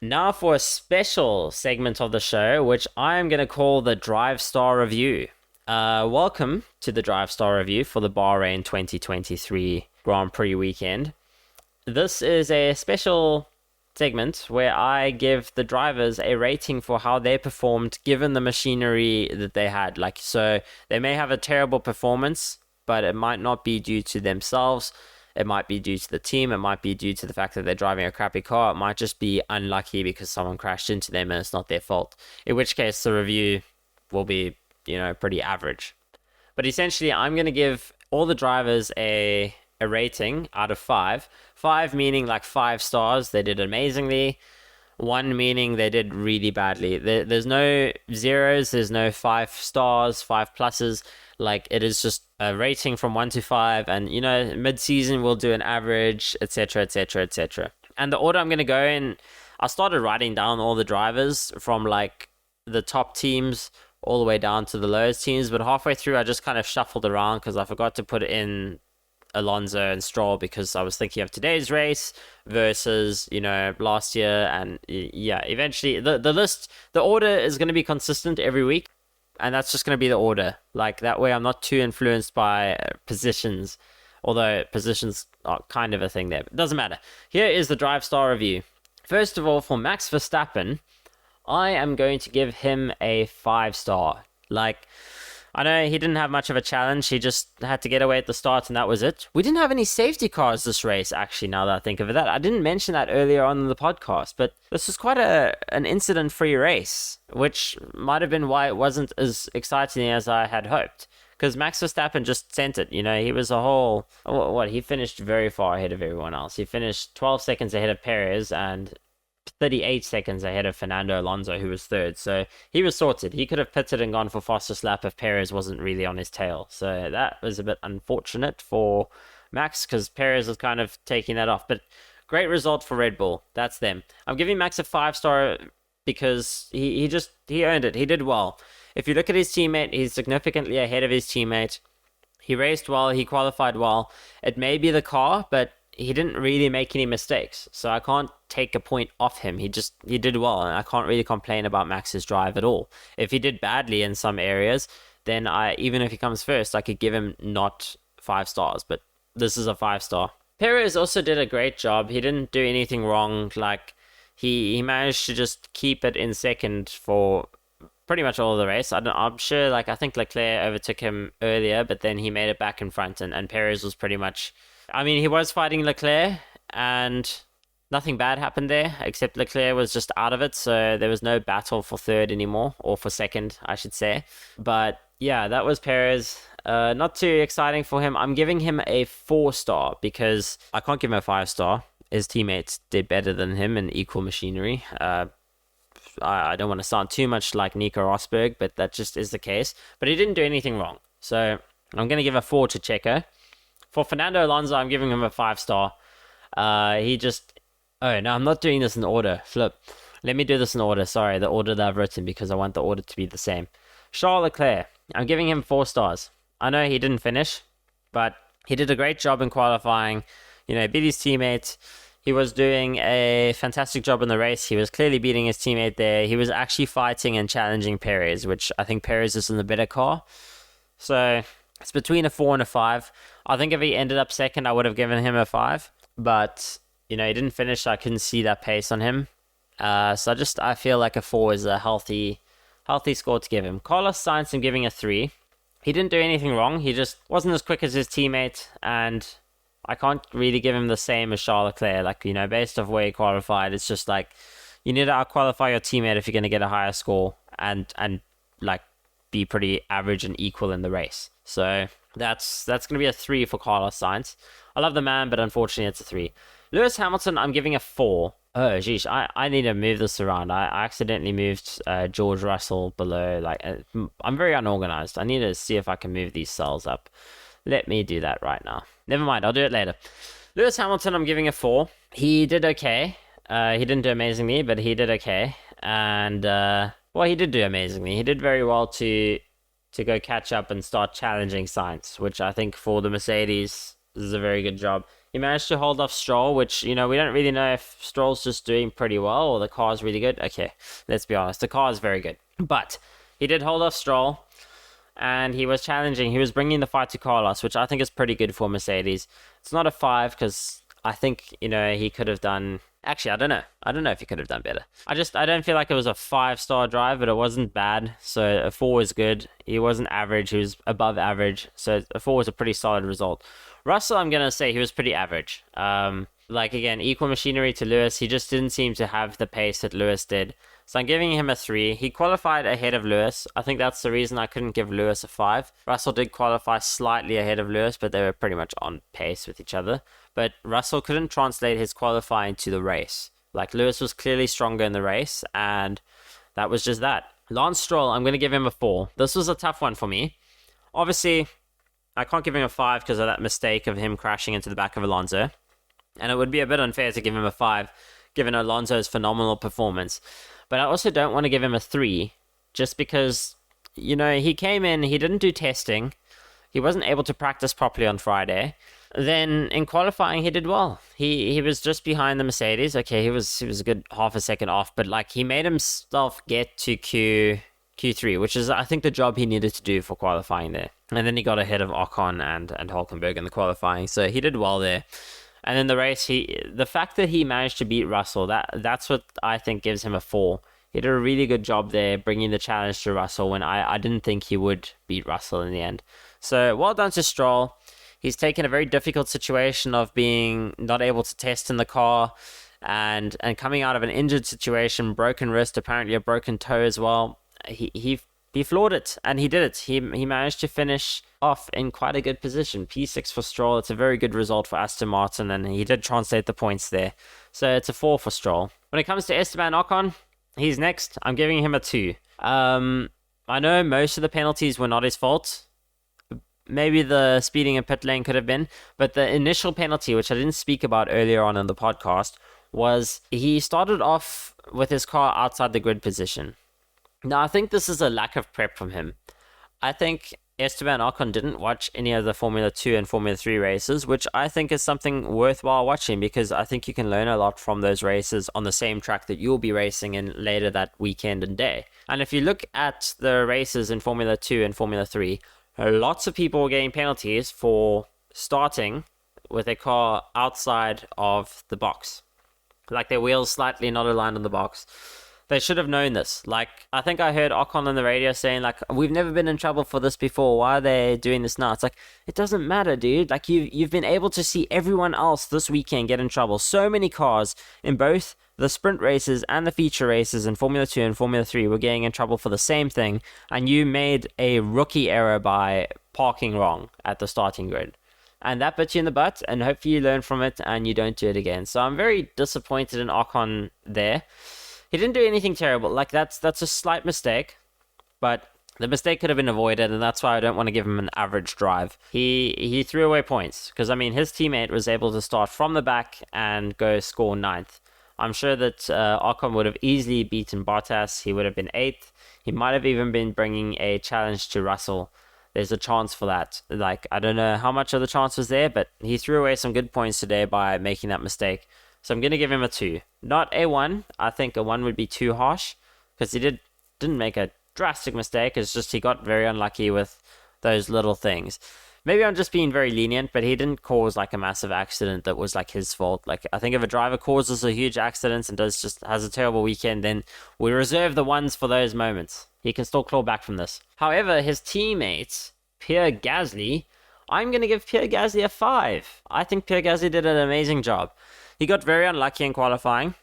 Now for a special segment of the show, which I'm going to call the Drive Star Review. Welcome to the Drive Star Review for the Bahrain 2023 Grand Prix weekend. This is a special segment where I give the drivers a rating for how they performed given the machinery that they had. So they may have a terrible performance, but it might not be due to themselves. It might be due to the team. It might be due to the fact that they're driving a crappy car. It might just be unlucky because someone crashed into them and it's not their fault. In which case, the review will be, pretty average. But essentially, I'm going to give all the drivers a rating out of 5. 5 meaning 5 stars. They did amazingly. 1 meaning they did really badly. There's no zeros. There's no 5 stars, 5 pluses. It is just a rating from 1 to 5, and mid-season we'll do an average, etc, etc, etc. And the order I'm going to go in, I started writing down all the drivers from the top teams all the way down to the lowest teams, but halfway through I just kind of shuffled around because I forgot to put in Alonso and Stroll because I was thinking of today's race versus last year. And yeah, eventually the order is going to be consistent every week. And that's just going to be the order. That way I'm not too influenced by positions. Although positions are kind of a thing there. But it doesn't matter. Here is the Drive Star review. First of all, for Max Verstappen, I am going to give him a 5-star. I know he didn't have much of a challenge. He just had to get away at the start, and that was it. We didn't have any safety cars this race, actually, now that I think of it. I didn't mention that earlier on in the podcast, but this was quite an incident-free race, which might have been why it wasn't as exciting as I had hoped. Because Max Verstappen just sent it. He was he finished very far ahead of everyone else. He finished 12 seconds ahead of Perez and 38 seconds ahead of Fernando Alonso, who was third. So he was sorted. He could have pitted and gone for fastest lap if Perez wasn't really on his tail. So that was a bit unfortunate for Max because Perez was kind of taking that off. But great result for Red Bull. That's them. I'm giving Max a 5-star because he earned it. He did well. If you look at his teammate, he's significantly ahead of his teammate. He raced well. He qualified well. It may be the car, but he didn't really make any mistakes, so I can't take a point off him. He did well, and I can't really complain about Max's drive at all. If he did badly in some areas, then even if he comes first, I could give him not 5 stars, but this is a 5-star. Perez also did a great job. He didn't do anything wrong. He managed to just keep it in second for pretty much all of the race. I'm sure, I think Leclerc overtook him earlier, but then he made it back in front, and Perez was pretty much... he was fighting Leclerc, and nothing bad happened there, except Leclerc was just out of it, so there was no battle for third anymore, or for second, I should say. But yeah, that was Perez. Not too exciting for him. I'm giving him a 4-star, because I can't give him a 5-star. His teammates did better than him in equal machinery. I don't want to sound too much like Nico Rosberg, but that just is the case. But he didn't do anything wrong, so I'm going to give a 4 to Checo. For Fernando Alonso, I'm giving him a 5-star. Oh, no, I'm not doing this in order. Flip. Let me do this in order. Sorry, the order that I've written, because I want the order to be the same. Charles Leclerc, I'm giving him 4 stars. I know he didn't finish, but he did a great job in qualifying. Beat his teammate. He was doing a fantastic job in the race. He was clearly beating his teammate there. He was actually fighting and challenging Perez, which I think Perez is in the better car. So it's between a 4 and a 5. I think if he ended up second, I would have given him a 5. But, he didn't finish, so I couldn't see that pace on him. So I feel like a 4 is a healthy score to give him. Carlos Sainz, I'm giving a 3. He didn't do anything wrong. He just wasn't as quick as his teammate. And I can't really give him the same as Charles Leclerc. Based off where he qualified, it's just you need to out-qualify your teammate if you're going to get a higher score. And be pretty average and equal in the race. So that's going to be a 3 for Carlos Sainz. I love the man, but unfortunately it's a 3. Lewis Hamilton, I'm giving a 4. Oh, geez, I need to move this around. I accidentally moved George Russell below. I'm very unorganized. I need to see if I can move these cells up. Let me do that right now. Never mind, I'll do it later. Lewis Hamilton, I'm giving a 4. He did okay. He didn't do amazingly, but he did okay. And, he did do amazingly. He did very well to go catch up and start challenging Sainz, which I think for the Mercedes, this is a very good job. He managed to hold off Stroll, which, we don't really know if Stroll's just doing pretty well or the car's really good. Okay, let's be honest. The car is very good. But he did hold off Stroll, and he was challenging. He was bringing the fight to Carlos, which I think is pretty good for Mercedes. It's not a 5 because I think, he could have done... Actually, I don't know. I don't know if he could have done better. I don't feel like it was a 5-star drive, but it wasn't bad. So a 4 was good. He wasn't average. He was above average. So a 4 was a pretty solid result. Russell, I'm going to say he was pretty average. Again, equal machinery to Lewis. He just didn't seem to have the pace that Lewis did. So I'm giving him a 3. He qualified ahead of Lewis. I think that's the reason I couldn't give Lewis a 5. Russell did qualify slightly ahead of Lewis, but they were pretty much on pace with each other. But Russell couldn't translate his qualifying to the race. Like, Lewis was clearly stronger in the race, and that was just that. Lance Stroll, I'm going to give him a 4. This was a tough one for me. Obviously, I can't give him a 5 because of that mistake of him crashing into the back of Alonso. And it would be a bit unfair to give him a 5, given Alonso's phenomenal performance. But I also don't want to give him a 3, just because, he came in, he didn't do testing. He wasn't able to practice properly on Friday. Then in qualifying, he did well. He was just behind the Mercedes. Okay, he was a good half a second off, but he made himself get to Q3, which is, I think, the job he needed to do for qualifying there. And then he got ahead of Ocon and Hülkenberg in the qualifying, so he did well there. And in the race, the fact that he managed to beat Russell, that's what I think gives him a 4. He did a really good job there, bringing the challenge to Russell when I didn't think he would beat Russell in the end. So well done to Stroll. He's taken a very difficult situation of being not able to test in the car and coming out of an injured situation, broken wrist, apparently a broken toe as well. He floored it, and he did it. He managed to finish off in quite a good position. P6 for Stroll. It's a very good result for Aston Martin, and he did translate the points there. So it's a 4 for Stroll. When it comes to Esteban Ocon, he's next. I'm giving him a 2. I know most of the penalties were not his fault. Maybe the speeding in pit lane could have been, but the initial penalty, which I didn't speak about earlier on in the podcast, was he started off with his car outside the grid position. Now, I think this is a lack of prep from him. I think Esteban Ocon didn't watch any of the Formula 2 and Formula 3 races, which I think is something worthwhile watching, because I think you can learn a lot from those races on the same track that you'll be racing in later that weekend and day. And if you look at the races in Formula 2 and Formula 3, lots of people were getting penalties for starting with a car outside of the box. Like their wheels slightly not aligned on the box. They should have known this. I think I heard Ocon on the radio saying, we've never been in trouble for this before. Why are they doing this now? It's it doesn't matter, dude. You've been able to see everyone else this weekend get in trouble. So many cars in both the sprint races and the feature races in Formula 2 and Formula 3 were getting in trouble for the same thing, and you made a rookie error by parking wrong at the starting grid. And that bit you in the butt, and hopefully you learn from it and you don't do it again. So I'm very disappointed in Ocon there. He didn't do anything terrible. That's a slight mistake, but the mistake could have been avoided, and that's why I don't want to give him an average drive. He threw away points, because, his teammate was able to start from the back and go score 9th. I'm sure that Ocon would have easily beaten Bottas. He would have been 8th. He might have even been bringing a challenge to Russell. There's a chance for that. I don't know how much of the chance was there, but he threw away some good points today by making that mistake. So I'm going to give him a 2. Not a 1. I think a 1 would be too harsh, because he didn't make a drastic mistake. It's just he got very unlucky with those little things. Maybe I'm just being very lenient, but he didn't cause a massive accident that was his fault. I think if a driver causes a huge accident and has a terrible weekend, then we reserve the ones for those moments. He can still claw back from this. However, his teammate, Pierre Gasly, I'm going to give Pierre Gasly a 5. I think Pierre Gasly did an amazing job. He got very unlucky in qualifying.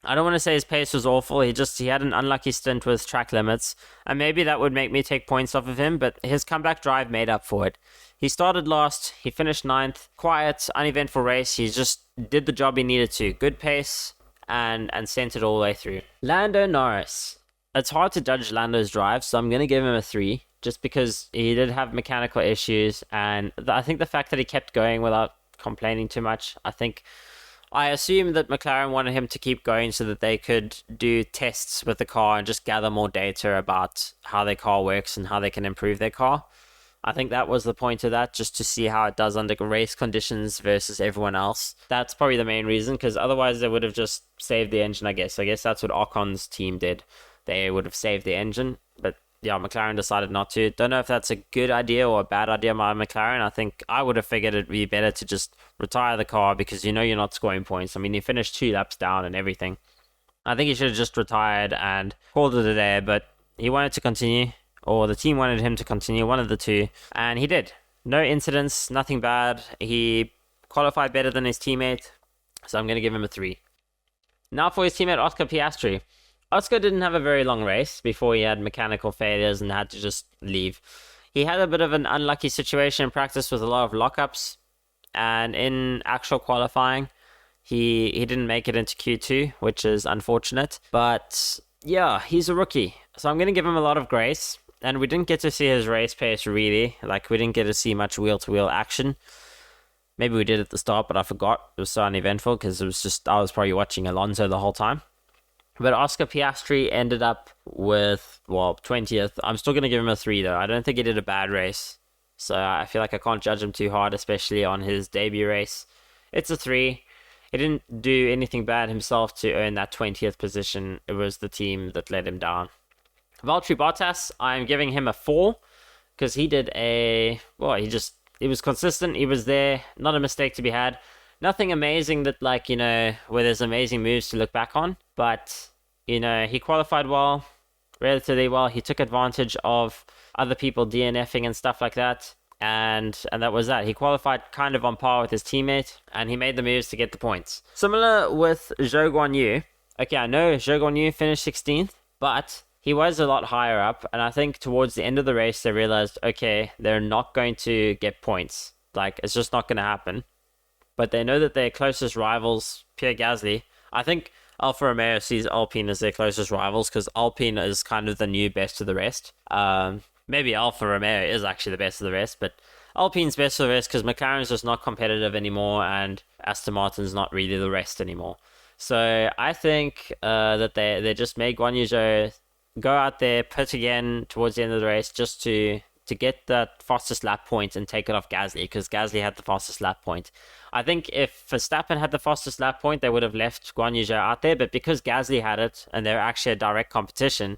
I don't want to say his pace was awful. He had an unlucky stint with track limits, and maybe that would make me take points off of him, but his comeback drive made up for it. He started last, he finished 9th, quiet, uneventful race. He just did the job he needed to. Good pace, and sent it all the way through. Lando Norris. It's hard to judge Lando's drive, so I'm going to give him a 3, just because he did have mechanical issues, and I think the fact that he kept going without complaining too much, I assume that McLaren wanted him to keep going so that they could do tests with the car and just gather more data about how their car works and how they can improve their car. I think that was the point of that, just to see how it does under race conditions versus everyone else. That's probably the main reason, because otherwise they would have just saved the engine, I guess. I guess that's what Ocon's team did. They would have saved the engine, but yeah, McLaren decided not to. Don't know if that's a good idea or a bad idea by McLaren. I think I would have figured it'd be better to just retire the car, because you know you're not scoring points. I mean, he finished 2 laps down and everything. I think he should have just retired and called it a day, but he wanted to continue, or the team wanted him to continue, one of the two, and he did. No incidents, nothing bad. He qualified better than his teammate, so I'm going to give him a 3. Now for his teammate Oscar Piastri. Oscar didn't have a very long race before he had mechanical failures and had to just leave. He had a bit of an unlucky situation in practice with a lot of lockups, and in actual qualifying, he didn't make it into Q2, which is unfortunate. But yeah, he's a rookie, so I'm going to give him a lot of grace. And we didn't get to see his race pace, really. Like, we didn't get to see much wheel-to-wheel action. Maybe we did at the start, but I forgot. It was so uneventful, because I was probably watching Alonso the whole time. But Oscar Piastri ended up with, 20th. I'm still going to give him a 3, though. I don't think he did a bad race. So I feel like I can't judge him too hard, especially on his debut race. It's a 3. He didn't do anything bad himself to earn that 20th position. It was the team that let him down. Valtteri Bottas, I'm giving him a 4, because he did he was consistent, he was there, not a mistake to be had. Nothing amazing that, where there's amazing moves to look back on, but, he qualified well, relatively well. He took advantage of other people DNFing and stuff like that, and that was that. He qualified kind of on par with his teammate, and he made the moves to get the points. Similar with Zhou Guanyu. Okay, I know Zhou Guanyu finished 16th, but he was a lot higher up, and I think towards the end of the race, they realized, okay, they're not going to get points. Like, it's just not going to happen. But they know that their closest rivals, Pierre Gasly, I think Alfa Romeo sees Alpine as their closest rivals, because Alpine is kind of the new best of the rest. Maybe Alfa Romeo is actually the best of the rest, but Alpine's best of the rest, because McLaren's just not competitive anymore, and Aston Martin's not really the rest anymore. So I think that they just made Guan Yu Zhou go out there, pit again towards the end of the race, just to get that fastest lap point and take it off Gasly, because Gasly had the fastest lap point. I think if Verstappen had the fastest lap point, they would have left Guan Yu Zhou out there, but because Gasly had it, and they're actually a direct competition,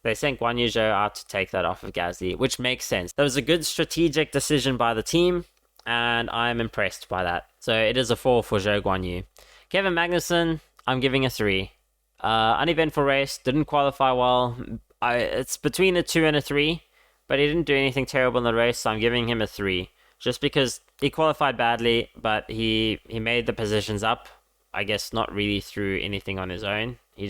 they sent Guan Yu Zhou out to take that off of Gasly, which makes sense. That was a good strategic decision by the team, and I'm impressed by that. So it is a 4 for Zhou Guan Yu. Kevin Magnussen, I'm giving a 3. Uneventful race, didn't qualify well. It's between a 2 and a 3, but he didn't do anything terrible in the race, so I'm giving him a 3. Just because he qualified badly, but he made the positions up. I guess not really through anything on his own. He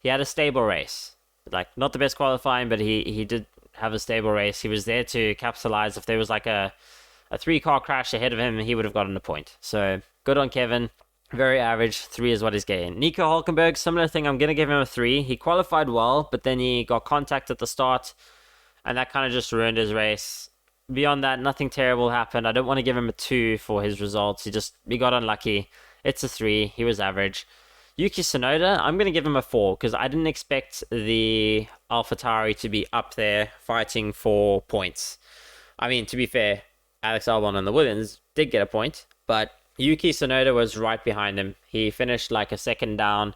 had a stable race. Like, not the best qualifying, but he did have a stable race. He was there to capitalize. If there was like a 3-car crash ahead of him, he would have gotten a point. So good on Kevin. Very average. 3 is what he's getting. Nico Hulkenberg, similar thing. I'm going to give him a 3. He qualified well, but then he got contact at the start, and that kind of just ruined his race. Beyond that, nothing terrible happened. I don't want to give him a 2 for his results. He got unlucky. It's a 3. He was average. Yuki Tsunoda, I'm going to give him a 4, because I didn't expect the AlphaTauri to be up there fighting for points. I mean, to be fair, Alex Albon and the Williams did get a point, but Yuki Tsunoda was right behind him. He finished like a second down.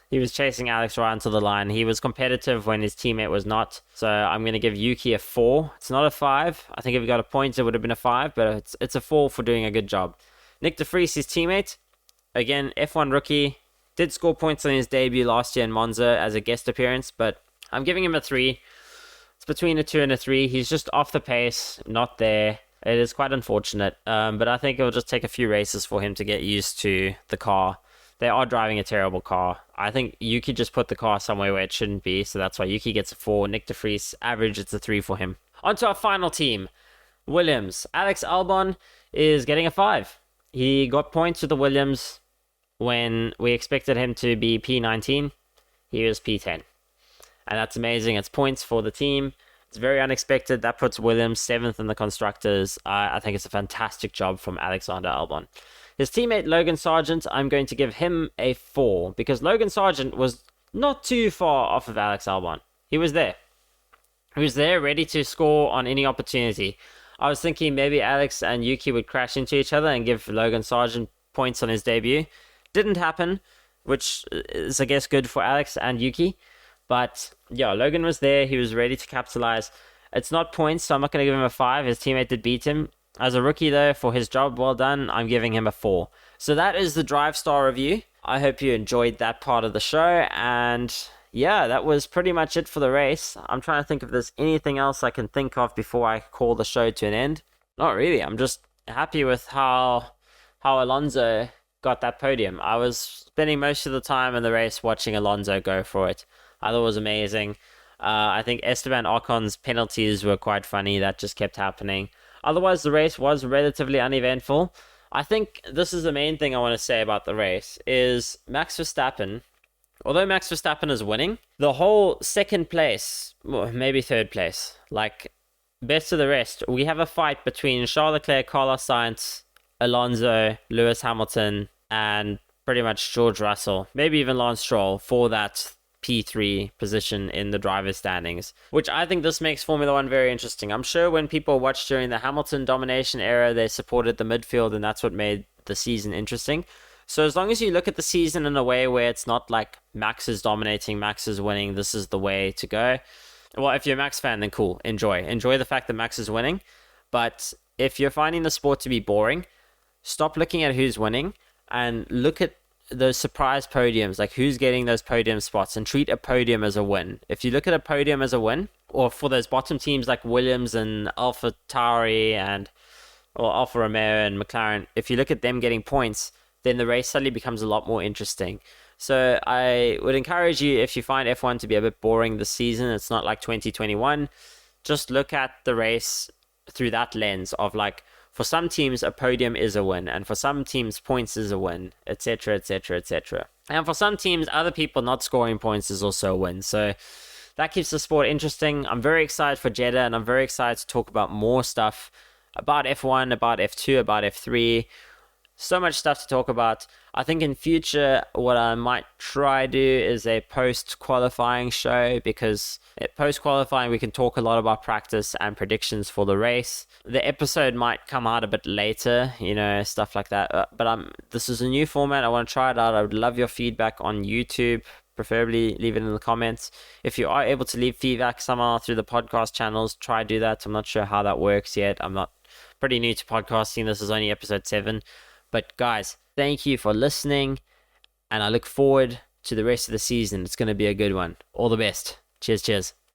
He was chasing Alex right onto the line. He was competitive when his teammate was not. So I'm going to give Yuki a 4. It's not a 5. I think if he got a point, it would have been a 5, but it's a 4 for doing a good job. Nick De Vries, his teammate, again, F1 rookie, did score points on his debut last year in Monza as a guest appearance, but I'm giving him a 3. It's between a 2 and a 3. He's just off the pace, not there. It is quite unfortunate, but I think it will just take a few races for him to get used to the car. They are driving a terrible car. I think Yuki just put the car somewhere where it shouldn't be, so that's why Yuki gets a 4. Nick De Vries, average, it's a 3 for him. On to our final team, Williams. Alex Albon is getting a 5. He got points with the Williams when we expected him to be P19. He was P10. And that's amazing. It's points for the team. It's very unexpected. That puts Williams 7th in the Constructors. I think it's a fantastic job from Alexander Albon. His teammate Logan Sargent, I'm going to give him a 4, because Logan Sargent was not too far off of Alex Albon. He was there. He was there ready to score on any opportunity. I was thinking maybe Alex and Yuki would crash into each other and give Logan Sargent points on his debut. Didn't happen, which is, I guess, good for Alex and Yuki. But yeah, Logan was there. He was ready to capitalize. It's not points, so I'm not going to give him a 5. His teammate did beat him. As a rookie, though, for his job well done, I'm giving him a 4. So that is the Drive Star review. I hope you enjoyed that part of the show. And yeah, that was pretty much it for the race. I'm trying to think if there's anything else I can think of before I call the show to an end. Not really. I'm just happy with how Alonso got that podium. I was spending most of the time in the race watching Alonso go for it. I thought it was amazing. I think Esteban Ocon's penalties were quite funny. That just kept happening. Otherwise, the race was relatively uneventful. I think this is the main thing I want to say about the race is Max Verstappen. Although Max Verstappen is winning, the whole second place, well, maybe third place, like best of the rest, we have a fight between Charles Leclerc, Carlos Sainz, Alonso, Lewis Hamilton, and pretty much George Russell, maybe even Lance Stroll for that P3 position in the driver's standings, which I think this makes Formula One very interesting. I'm sure when people watched during the Hamilton domination era, they supported the midfield, and that's what made the season interesting. So as long as you look at the season in a way where it's not like Max is dominating, Max is winning, this is the way to go. Well, if you're a Max fan, then cool, enjoy the fact that Max is winning. But if you're finding the sport to be boring, stop looking at who's winning and look at those surprise podiums, like who's getting those podium spots, and treat a podium as a win. If you look at a podium as a win, or for those bottom teams like Williams and AlphaTauri or Alfa Romeo and McLaren, if you look at them getting points, then the race suddenly becomes a lot more interesting. So I would encourage you, if you find F1 to be a bit boring this season, it's not like 2021, just look at the race through that lens of like, for some teams, a podium is a win, and for some teams, points is a win, etc., etc., etc. And for some teams, other people not scoring points is also a win. So that keeps the sport interesting. I'm very excited for Jeddah, and I'm very excited to talk about more stuff about F1, about F2, about F3. So much stuff to talk about. I think in future, what I might try do is a post-qualifying show, because at post-qualifying, we can talk a lot about practice and predictions for the race. The episode might come out a bit later, stuff like that. But this is a new format. I want to try it out. I would love your feedback on YouTube. Preferably leave it in the comments. If you are able to leave feedback somehow through the podcast channels, try do that. I'm not sure how that works yet. I'm not pretty new to podcasting. This is only episode 7. But guys, thank you for listening, and I look forward to the rest of the season. It's going to be a good one. All the best. Cheers.